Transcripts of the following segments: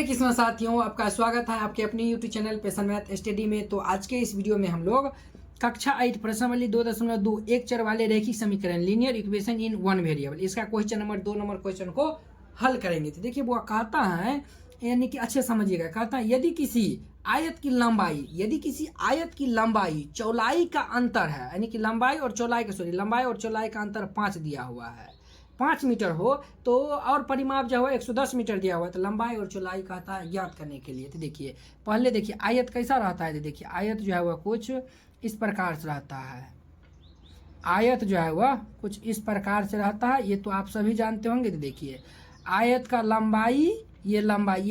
कृष्णा साथियों, आपका स्वागत है आपके अपने यूट्यूब चैनल पेशन मैथ स्टडी में। तो आज के इस वीडियो में हम लोग कक्षा 8 प्रश्नावली 2.2 एक चर वाले रैखिक समीकरण linear equation in one variable, इसका क्वेश्चन नंबर 2 नंबर क्वेश्चन को हल करेंगे। तो देखिए वो कहता है, यानी कि अच्छे समझिएगा, कहता है यदि किसी आयत की लंबाई चौड़ाई का अंतर है, यानी कि लंबाई और चौड़ाई का अंतर 5 दिया हुआ है, 5 मीटर हो तो, और परिमाप जो है 110 मीटर दिया हुआ है, तो लंबाई और चौड़ाई कहता है ज्ञात करने के लिए। तो देखिए पहले देखिए आयत कैसा रहता है। तो देखिए आयत जो है वह कुछ इस प्रकार से रहता है, आयत जो है वह कुछ इस प्रकार से रहता है, ये तो आप सभी जानते होंगे। तो देखिए आयत का लंबाई, ये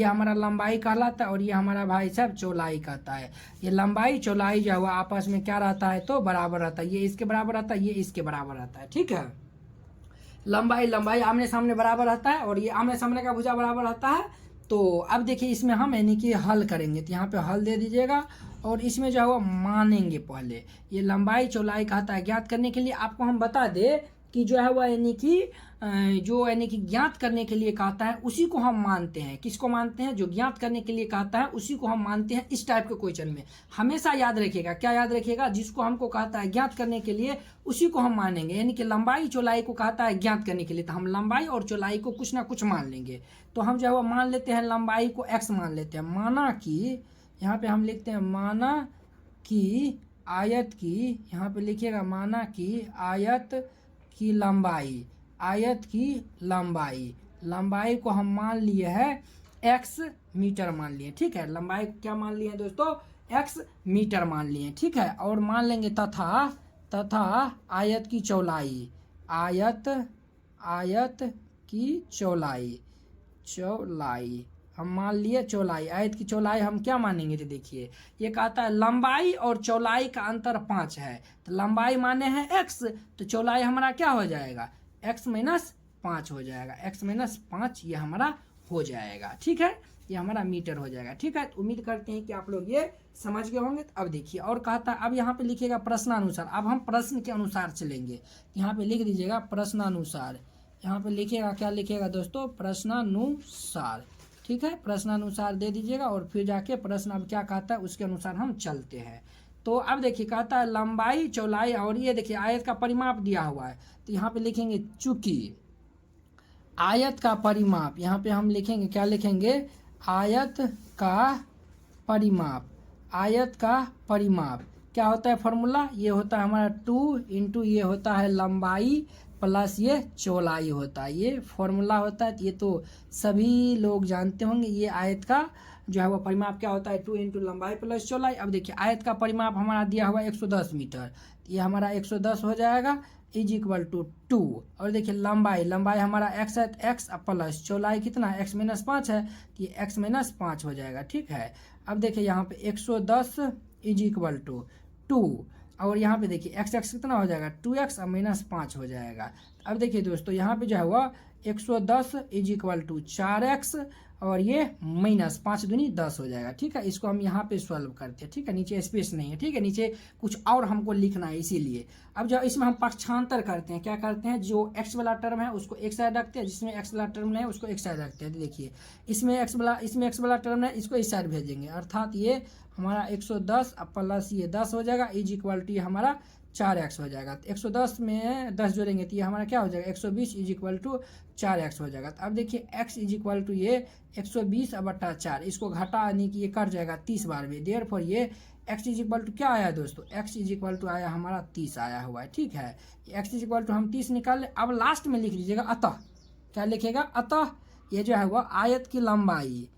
हमारा लंबाई कहलाता है, और ये हमारा भाई साहब चौड़ाई कहता है। ये लंबाई चौड़ाई जो है वह आपस में क्या रहता है, तो बराबर रहता है। ये इसके बराबर रहता है, ये इसके बराबर रहता है, ठीक है। लंबाई आमने सामने बराबर रहता है, और ये आमने सामने का भुजा बराबर रहता है। तो अब देखिए इसमें हम यानी कि हल करेंगे, तो यहाँ पे हल दे दीजिएगा, और इसमें जो है वो मानेंगे। पहले ये लंबाई चौड़ाई कहता है ज्ञात करने के लिए। आपको हम बता दे कि जो है वह यानी कि ज्ञात करने के लिए कहता है उसी को हम मानते हैं। किसको मानते हैं? जो ज्ञात करने के लिए कहता है उसी को हम मानते हैं। इस टाइप के क्वेश्चन में हमेशा याद रखिएगा, क्या याद रखिएगा? जिसको हमको कहता है ज्ञात करने के लिए उसी को हम मानेंगे। यानी कि लंबाई चौड़ाई को कहता है ज्ञात करने के लिए, तो हम लंबाई और चौड़ाई को कुछ ना कुछ मान लेंगे। तो हम जो है वो मान लेते हैं, लंबाई को x मान लेते हैं। माना कि यहाँ पे हम लिखते हैं, माना कि आयत की, यहाँ पे लिखिएगा माना कि आयत की लंबाई को हम मान लिए है x मीटर मान लिए, ठीक है। लंबाई को क्या मान लिए हैं दोस्तों? x मीटर मान लिए, ठीक है। और मान लेंगे तथा आयत की चौड़ाई, आयत की चौड़ाई हम मान लिए चौड़ाई। आयत की चौड़ाई हम क्या मानेंगे? तो देखिए ये कहता है लंबाई और चौड़ाई का अंतर 5 है, तो लंबाई माने हैं x, तो चौड़ाई हमारा क्या हो जाएगा? x माइनस 5 हो जाएगा, x माइनस 5 ये हमारा हो जाएगा, ठीक है। ये हमारा मीटर हो जाएगा, ठीक है। तो उम्मीद करते हैं कि आप लोग ये समझ गए होंगे। तो अब देखिए और कहता है, अब यहाँ पे लिखिएगा प्रश्नानुसार। अब हम प्रश्न के अनुसार चलेंगे, यहाँ पे लिख दीजिएगा प्रश्नानुसार। यहाँ पे लिखिएगा, क्या लिखिएगा दोस्तों? प्रश्नानुसार, ठीक है। प्रश्नानुसार दे दीजिएगा, और फिर जाके प्रश्न अब क्या कहता है उसके अनुसार हम चलते हैं। तो अब देखिए कहता है लंबाई चौड़ाई, और ये देखिए आयत का परिमाप दिया हुआ है, तो यहाँ पे लिखेंगे चूंकि आयत का परिमाप, यहाँ पे हम लिखेंगे, क्या लिखेंगे? आयत का परिमाप क्या होता है? फॉर्मूला ये होता है हमारा 2 इंटू ये होता है लंबाई प्लस ये चौड़ाई होता है, ये फॉर्मूला होता है। ये तो सभी लोग जानते होंगे। ये आयत का जो है वो परिमाप क्या होता है? 2 इंटू लंबाई प्लस चौड़ाई। अब देखिए आयत का परिमाप हमारा दिया हुआ 110 मीटर, ये हमारा 110 हो जाएगा इज इक्वल टू 2। और देखिए लंबाई हमारा x है, x प्लस चौड़ाई कितना है? x माइनस 5 है, तो ये x माइनस 5 हो जाएगा, ठीक है। अब देखिए यहाँ पे 110 इज इक्वल टू 2, और यहाँ पे देखिए x कितना हो जाएगा? 2x माइनस 5 हो जाएगा। अब देखिए दोस्तों यहाँ पे जो है वह 110 इज इक्वल टू 4x, और ये माइनस 5 दूनी 10 हो जाएगा, ठीक है। इसको हम यहाँ पे सॉल्व करते हैं, ठीक है। नीचे स्पेस नहीं है, ठीक है, नीचे कुछ और हमको लिखना है, इसीलिए अब जो इसमें हम पक्षांतर करते हैं, क्या करते हैं? जो x वाला टर्म है उसको एक साइड रखते हैं, जिसमें x वाला टर्म नहीं है उसको एक साइड रखते हैं। देखिए इसमें x वाला टर्म है, इसको इस साइड भेजेंगे, अर्थात ये हमारा 110 प्लस ये 10 हो जाएगा इज इक्वल टू हमारा 4x हो जाएगा। तो 110 में 10 जोड़ेंगे तो ये हमारा क्या हो जाएगा? 120 इज इक्वल टू 4x हो जाएगा। तो अब देखिए x इज इक्वल टू ये 120/4, इसको घटा यानी कि ये कट जाएगा 30 बार में। देयरफॉर ये x इज इक्वल टू क्या आया दोस्तों? x इज इक्वल टू आया हमारा 30 आया हुआ है, ठीक है। x इज इक्वल टू हम 30 निकाल ले। अब लास्ट में लिख लीजिएगा अतः, क्या लिखेगा? अतः ये जो है वह आयत की लंबाई,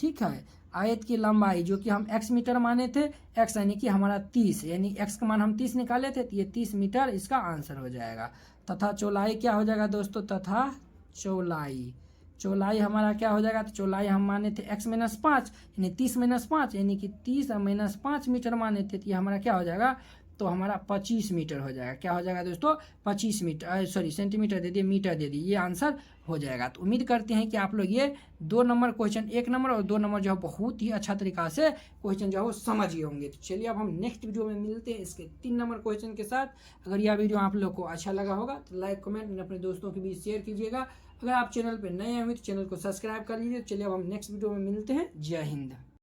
ठीक है। आयत की लंबाई जो कि हम x मीटर माने थे, x यानी कि हमारा 30, यानी x का मान हम 30 निकाले थे, तो ये 30 मीटर इसका आंसर हो जाएगा। तथा चौड़ाई क्या हो जाएगा दोस्तों? तथा चौड़ाई हमारा क्या हो जाएगा? तो चौड़ाई हम माने थे x माइनस 5, यानी 30 माइनस 5, यानी कि 30 माइनस 5 मीटर माने थे, तो ये हमारा क्या हो जाएगा? तो हमारा 25 मीटर हो जाएगा। क्या हो जाएगा दोस्तों? 25 मीटर, सॉरी सेंटीमीटर दे दिए, मीटर दे दिए, ये आंसर हो जाएगा। तो उम्मीद करते हैं कि आप लोग ये 2 नंबर क्वेश्चन, 1 नंबर और 2 नंबर जो है बहुत ही अच्छा तरीका से क्वेश्चन जो है वो समझ गए होंगे। तो चलिए अब हम नेक्स्ट वीडियो में मिलते हैं इसके 3 नंबर क्वेश्चन के साथ। अगर यह वीडियो आप लोग को अच्छा लगा होगा तो लाइक कमेंट अपने दोस्तों के बीच शेयर कीजिएगा। अगर आप चैनल पर नए हैं तो चैनल को सब्सक्राइब कर लीजिए। चलिए अब हम नेक्स्ट वीडियो में मिलते हैं। जय हिंद।